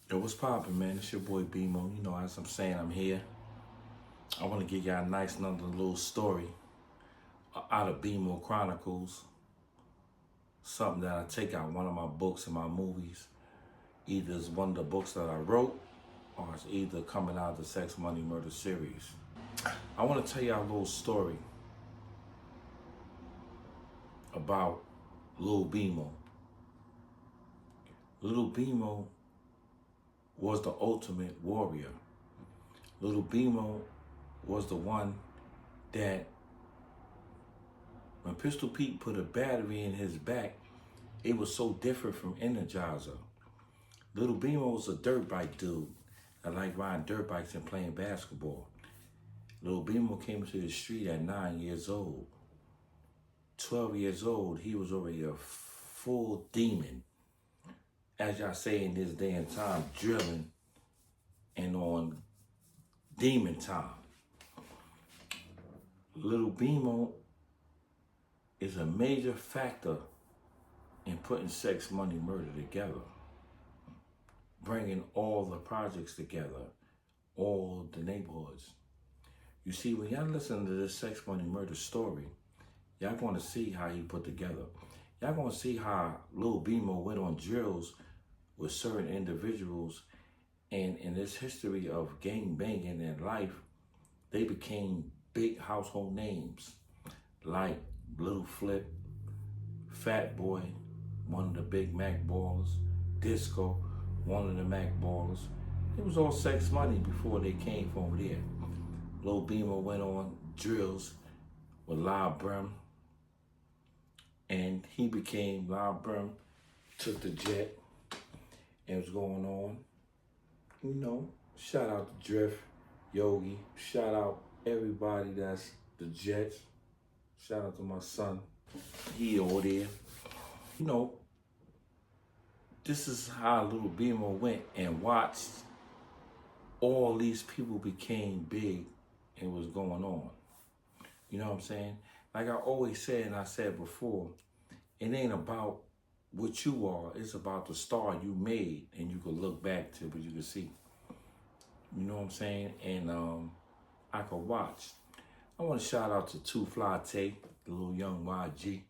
Yo, what's poppin', man? It's your boy Bemo. You know, as I'm saying, I'm here. I want to give y'all a nice another little story out of Bemo Chronicles. Something that I take out one of my books and my movies. Either it's one of the books that I wrote, or it's either coming out of the Sex, Money, Murder series. I want to tell y'all a little story about Lil Bemo. Lil Bemo was the ultimate warrior. Lil Bemo was the one that when Pistol Pete put a battery in his back, it was so different from Energizer. Lil Bemo was a dirt bike dude that liked riding dirt bikes and playing basketball. Lil Bemo came into the street at 9 years old. 12 years old, he was already a full demon. As y'all say in this day and time, drilling and on demon time. Lil Bemo is a major factor in putting Sex, Money, Murder together. Bringing all the projects together, all the neighborhoods. You see, when y'all listen to this Sex, Money, Murder story, y'all gonna see how he put together. Y'all gonna see how Lil Bemo went on drills with certain individuals, and in this history of gang banging in life, they became big household names like Little Flip, Fat Boy, one of the big Mac ballers, Disco, one of the Mac ballers. It was all Sex Money before they came from over there. Lil Bemo went on drills with Loud Brim, and he became Loud Brim, took the jet, and was going on. You know, shout out to Drift, Yogi, shout out everybody that's the Jets. Shout out to my son, he over there. You know, this is how Lil Bemo went and watched all these people became big and was going on. You know what I'm saying? Like I always said and I said before, it ain't about what you are, it's about the star you made, and you can look back to what you can see. You know what I'm saying? And I could watch. I want to shout out to Two Fly Tay, the little young YG.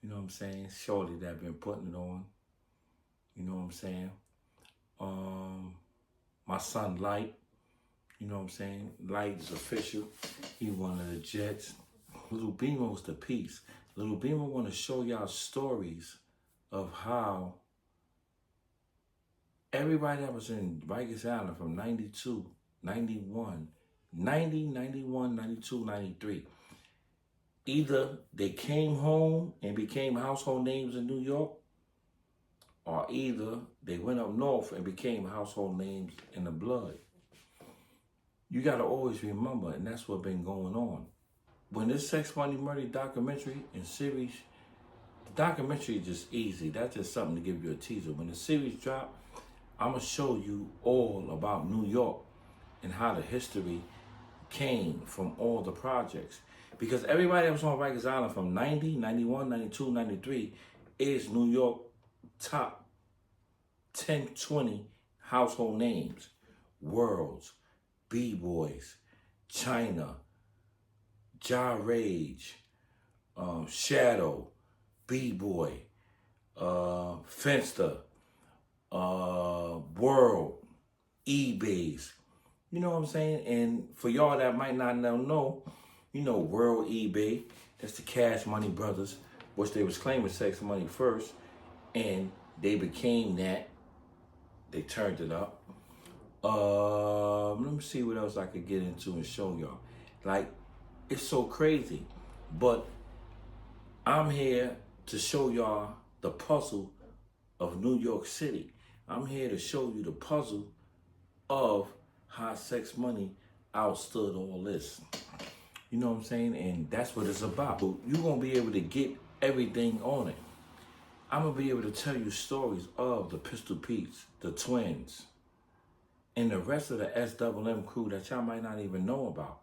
You know what I'm saying? Shorty that been putting it on. You know what I'm saying? My son Light. You know what I'm saying? Light is official. He one of the Jets. Lil Bemo's the piece. Lil Bemo want to show y'all stories of how everybody that was in Rikers Island from 92, 91, 90, 91, 92, 93, either they came home and became household names in New York, or either they went up north and became household names in the blood. You got to always remember, and that's what's been going on. When this Sex, Money, Murder documentary and series, the documentary is just easy. That's just something to give you a teaser. When the series drop, I'm going to show you all about New York and how the history came from all the projects. Because everybody that was on Rikers Island from 90, 91, 92, 93 is New York top 10, 20 household names. Worlds, B-Boys, China, Ja Rage, Shadow, B-Boy, Finster, World, eBays. You know what I'm saying? And for y'all that might not know, you know World, eBay, that's the Cash Money Brothers, which they was claiming Sex Money first, and they became that. They turned it up. Let me see what else I could get into and show y'all. Like, it's so crazy. But I'm here to show y'all the puzzle of New York City. I'm here to show you the puzzle of how Sex Money outstood all this. You know what I'm saying? And that's what it's about. You're going to be able to get everything on it. I'm going to be able to tell you stories of the Pistol Petes, the Twins, and the rest of the SMM crew that y'all might not even know about.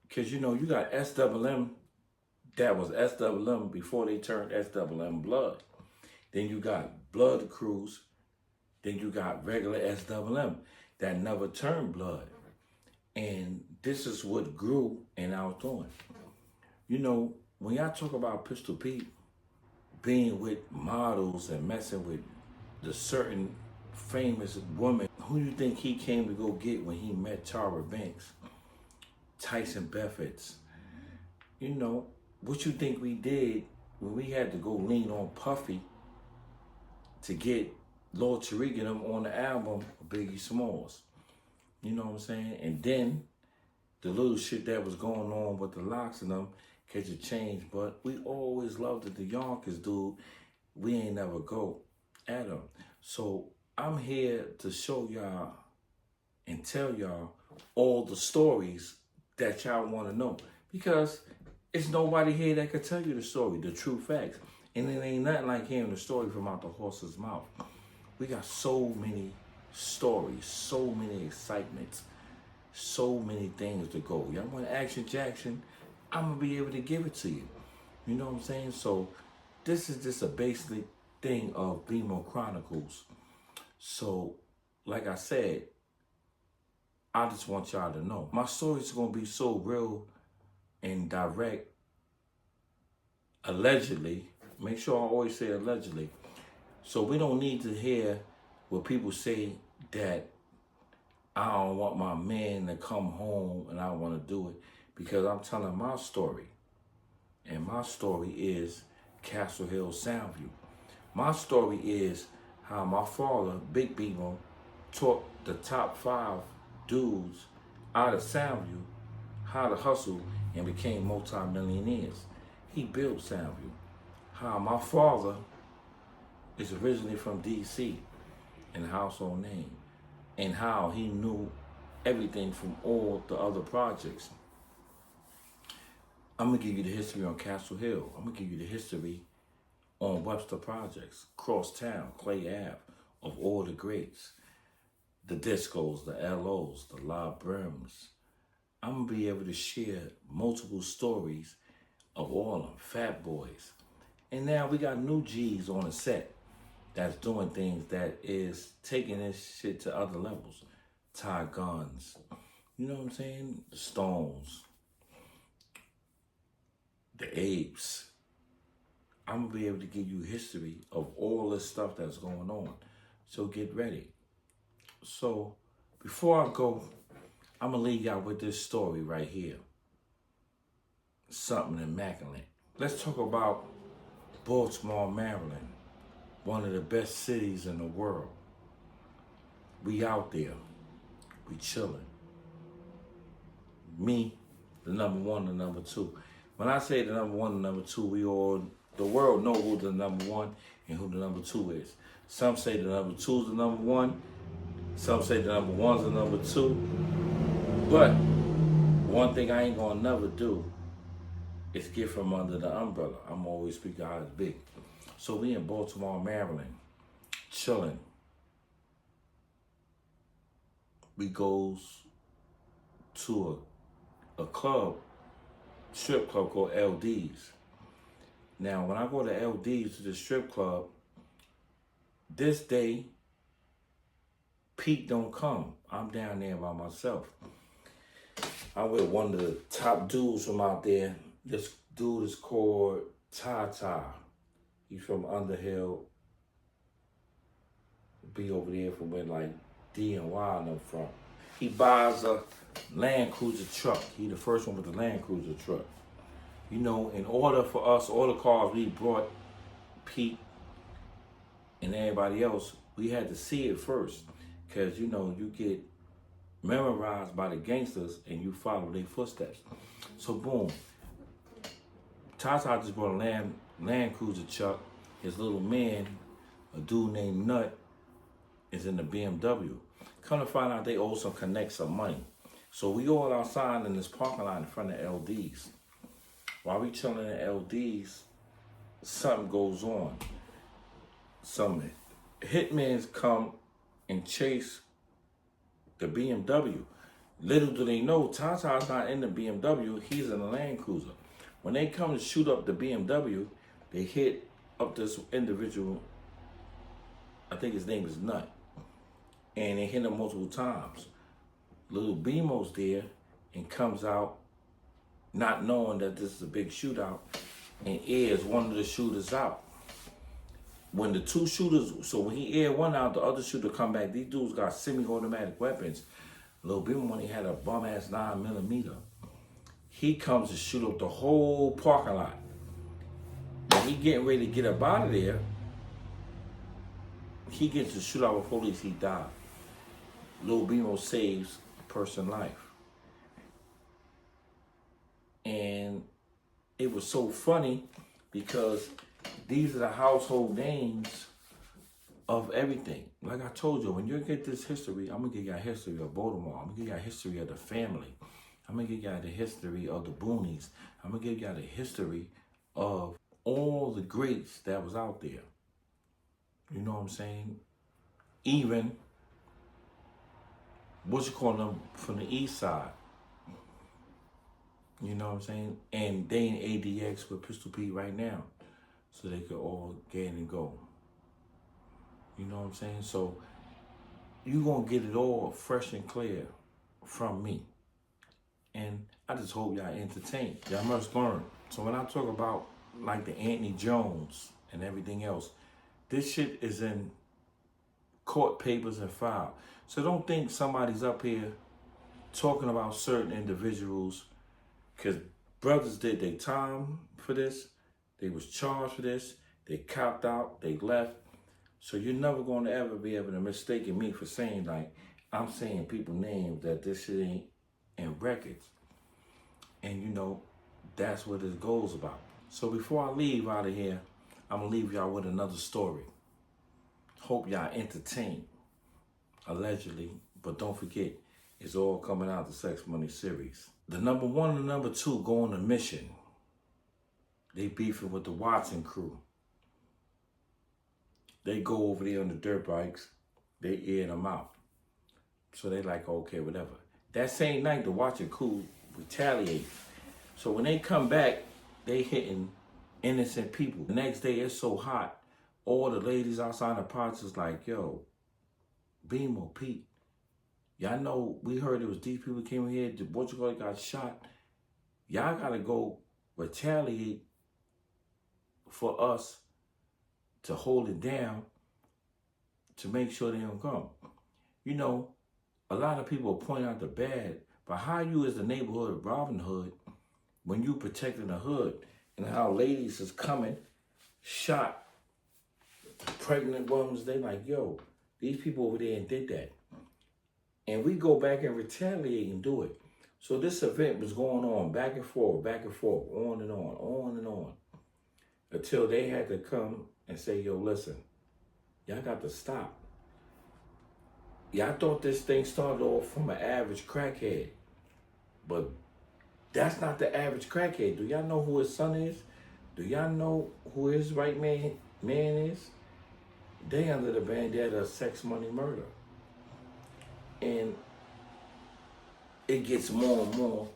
Because, you know, you got SMM that was SMM before they turned SMM Blood. Then you got Blood Crews Then you got regular SWM that never turned blood. And this is what grew and I was doing. You know, when y'all talk about Pistol Pete being with models and messing with the certain famous woman, who you think he came to go get when he met Tara Banks, Tyson Beckford's? You know, what you think we did when we had to go lean on Puffy to get Lord Tariq and them on the album of Biggie Smalls? You know what I'm saying? And then the little shit that was going on with the locks and them catch a change. But we always loved it. The Yonkers, dude, we ain't never go at them. So I'm here to show y'all and tell y'all all the stories that y'all want to know. Because it's nobody here that can tell you the story, the true facts. And it ain't nothing like hearing the story from out the horse's mouth. We got so many stories, so many excitements, so many things to go. Y'all want Action Jackson? I'm going to be able to give it to you. You know what I'm saying? So this is just a basic thing of Bemo Chronicles. So, like I said, I just want y'all to know. My story's going to be so real and direct, allegedly. Make sure I always say allegedly. So we don't need to hear what people say that I don't want my man to come home and I want to do it, because I'm telling my story. And my story is Castle Hill Soundview. My story is how my father, Big Bemo, taught the top 5 dudes out of Soundview how to hustle and became multi-millionaires. He built Soundview. How my father is originally from D.C. and a household name, and how he knew everything from all the other projects. I'm going to give you the history on Castle Hill. I'm going to give you the history on Webster Projects, Crosstown, Clay Ave, of all the greats, the Discos, the LOs, the La Brims. I'm going to be able to share multiple stories of all of them, Fat Boys. And now we got new G's on the set that's doing things that is taking this shit to other levels. Ty Guns, you know what I'm saying? The Stones, the Apes. I'm going to be able to give you history of all this stuff that's going on. So get ready. So before I go, I'm going to leave y'all with this story right here. Something immaculate. Let's talk about Baltimore, Maryland. One of the best cities in the world. We out there. We chilling. Me, the number 1, the number 2. When I say the number 1, the number 2, the world know who the number 1 and who the number 2 is. Some say the number 2 is the number 1. Some say the number 1 is the number 2. But one thing I ain't gonna never do is get from under the umbrella. I'm always speaking how it's big. So we in Baltimore, Maryland, chilling. We goes to a club, strip club called LD's. Now, when I go to LD's, to the strip club, this day, Pete don't come. I'm down there by myself. I'm with one of the top dudes from out there. This dude is called Tata. He's from Underhill. Be over there from where like D and Y and them from. He buys a Land Cruiser truck. He the first one with the Land Cruiser truck. You know, in order for us, all the cars we brought Pete and everybody else, we had to see it first. Because, you know, you get memorized by the gangsters and you follow their footsteps. So, boom. Tata just brought a Land Cruiser truck. His little man, a dude named Nut, is in the BMW. Come to find out they owe some connects some money. So we all outside in this parking lot in front of LD's. While we chilling at LD's, something goes on. Some hitmans come and chase the BMW. Little do they know, Tata's not in the BMW, he's in the Land Cruiser. When they come to shoot up the BMW, they hit up this individual, I think his name is Nut. and they hit him multiple times. Little Bemo's there and comes out not knowing that this is a big shootout and airs one of the shooters out. When the two shooters, so when he aired one out, the other shooter come back. These dudes got semi-automatic weapons. Little Bemo, when he had a bum-ass 9mm, he comes to shoot up the whole parking lot. When he getting ready to get up out of there, he gets to shoot out with police, he died. Little Bemo saves a person's life. And it was so funny because these are the household names of everything. Like I told you, when you get this history, I'm gonna give you a history of Baltimore. I'm gonna give you a history of the family. I'm gonna give you the history of the boonies. I'm gonna give you the history of all the greats that was out there. You know what I'm saying? Even, them from the east side. You know what I'm saying? And they in ADX with Pistol Pete right now. So they could all get and go. You know what I'm saying? So you gonna get it all fresh and clear from me. And I just hope y'all entertained. Y'all must learn. So when I talk about like the Anthony Jones and everything else, this shit is in court papers and file. So don't think somebody's up here talking about certain individuals, because brothers did their time for this. They was charged for this. They copped out. They left. So you're never going to ever be able to mistake me for saying, like, I'm saying people's names that this shit ain't in records. And, you know, that's what this goes about. So before I leave out of here, I'm going to leave y'all with another story. Hope y'all entertained, allegedly. But don't forget, it's all coming out the Sex Money series. The number 1 and the number 2 go on a mission. They beefing with the Watson crew. They go over there on the dirt bikes. They air them out. So they like, okay, whatever. That same night, the Watson crew retaliate. So when they come back, they hitting innocent people. The next day, it's so hot. All the ladies outside the parts is like, yo, Bemo, Pete, y'all know, we heard it was these people came in here, got shot. Y'all gotta go retaliate for us to hold it down to make sure they don't come. You know, a lot of people point out the bad, but how you as the neighborhood Robin Hood, when you protecting the hood, and how ladies is coming, shot, pregnant women, they like, yo, these people over there did that. And we go back and retaliate and do it. So this event was going on back and forth, on and on, until they had to come and say, yo, listen, y'all got to stop. Y'all thought this thing started off from an average crackhead, but that's not the average crackhead. Do y'all know who his son is? Do y'all know who his right man is? They under the bandana of sex, money, murder. And it gets more and more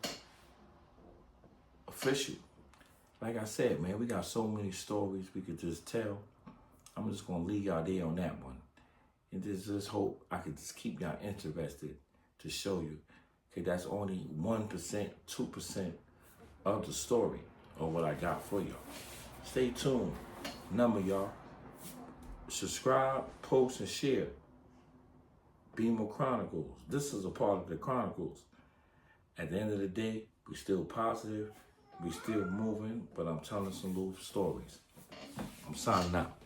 official. Like I said, man, we got so many stories we could just tell. I'm just going to leave y'all there on that one. And just hope I could just keep y'all interested to show you. Okay, that's only 1%, 2% of the story of what I got for y'all. Stay tuned. Number, y'all. Subscribe, post, and share. Bemo Chronicles. This is a part of the Chronicles. At the end of the day, we still positive, we still moving, but I'm telling some little stories. I'm signing out.